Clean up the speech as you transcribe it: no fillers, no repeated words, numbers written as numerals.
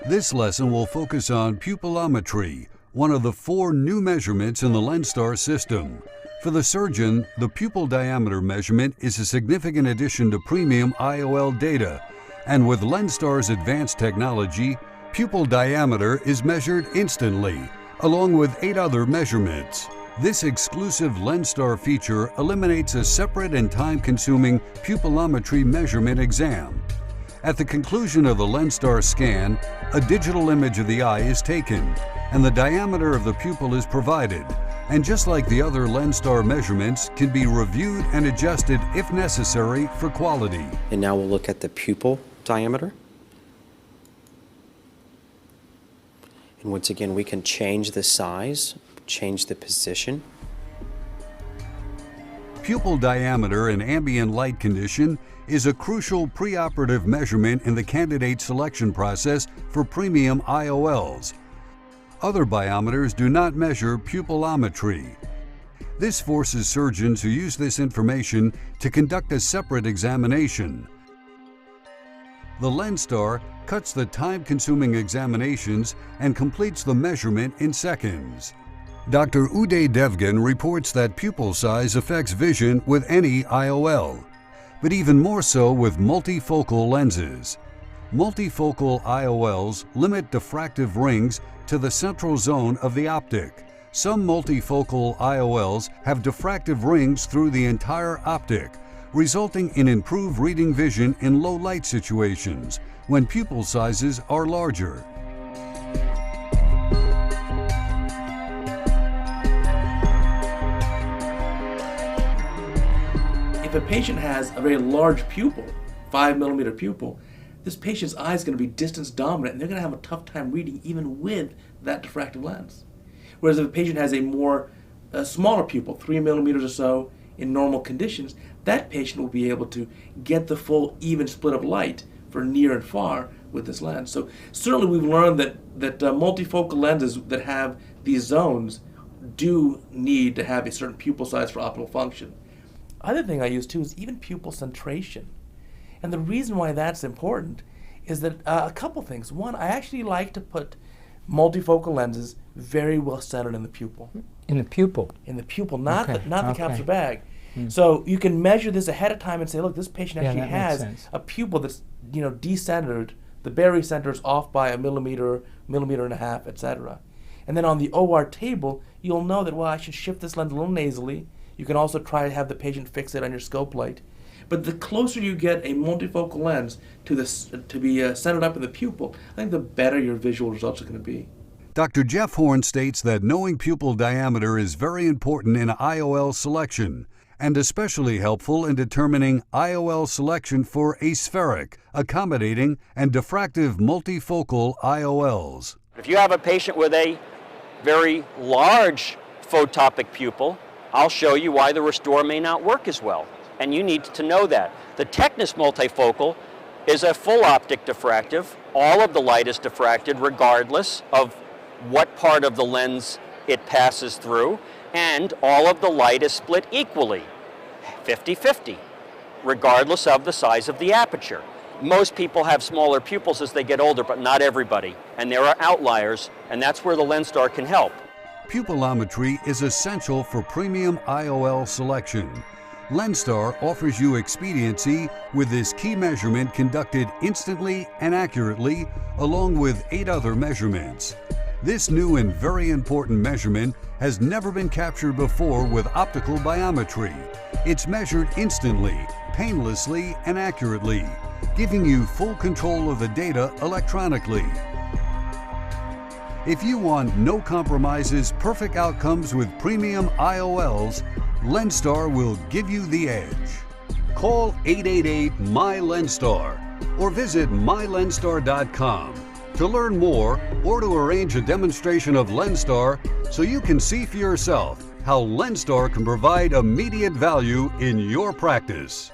This lesson will focus on pupillometry, one of the 4 new measurements in the LENSTAR system. For the surgeon, the pupil diameter measurement is a significant addition to premium IOL data, and with LENSTAR's advanced technology, pupil diameter is measured instantly, along with 8 other measurements. This exclusive LENSTAR feature eliminates a separate and time-consuming pupillometry measurement exam. At the conclusion of the LENSTAR scan, a digital image of the eye is taken, and the diameter of the pupil is provided, and just like the other LENSTAR measurements, can be reviewed and adjusted if necessary for quality. And now we'll look at the pupil diameter. And once again, we can change the size, change the position. Pupil diameter in ambient light condition is a crucial preoperative measurement in the candidate selection process for premium IOLs. Other biometers do not measure pupillometry. This forces surgeons who use this information to conduct a separate examination. The LENSTAR cuts the time-consuming examinations and completes the measurement in seconds. Dr. Uday Devgan reports that pupil size affects vision with any IOL, but even more so with multifocal lenses. Multifocal IOLs limit diffractive rings to the central zone of the optic. Some multifocal IOLs have diffractive rings through the entire optic, resulting in improved reading vision in low light situations when pupil sizes are larger. If a patient has a very large pupil, 5mm pupil, this patient's eye is going to be distance dominant, and they're going to have a tough time reading even with that diffractive lens. Whereas if a patient has a smaller pupil, 3mm or so, in normal conditions, that patient will be able to get the full even split of light for near and far with this lens. So certainly we've learned that multifocal lenses that have these zones do need to have a certain pupil size for optimal function. Other thing I use too is even pupil centration. And the reason why that's important is that a couple things. One, I actually like to put multifocal lenses very well centered in the pupil. In the pupil? In the pupil, not the capsular bag. So you can measure this ahead of time and say, look, this patient actually has a pupil that's decentered. The barycenter is off by a millimeter and a half, etc. And then on the OR table, you'll know that, well, I should shift this lens a little nasally. You can also try to have the patient fix it on your scope light. But the closer you get a multifocal lens to be centered up in the pupil, I think the better your visual results are going to be. Dr. Jeff Horn states that knowing pupil diameter is very important in IOL selection, and especially helpful in determining IOL selection for aspheric, accommodating, and diffractive multifocal IOLs. If you have a patient with a very large photopic pupil, I'll show you why the Restore may not work as well. And you need to know that. The Technis multifocal is a full optic diffractive. All of the light is diffracted regardless of what part of the lens it passes through, and all of the light is split equally, 50-50, regardless of the size of the aperture. Most people have smaller pupils as they get older, but not everybody. And there are outliers, and that's where the LENSTAR can help. Pupillometry is essential for premium IOL selection. LENSTAR offers you expediency with this key measurement conducted instantly and accurately, along with 8 other measurements. This new and very important measurement has never been captured before with optical biometry. It's measured instantly, painlessly, and accurately, giving you full control of the data electronically. If you want no compromises, perfect outcomes with premium IOLs, LENSTAR will give you the edge. Call 888-MY-LENSTAR or visit mylenstar.com to learn more or to arrange a demonstration of LENSTAR so you can see for yourself how LENSTAR can provide immediate value in your practice.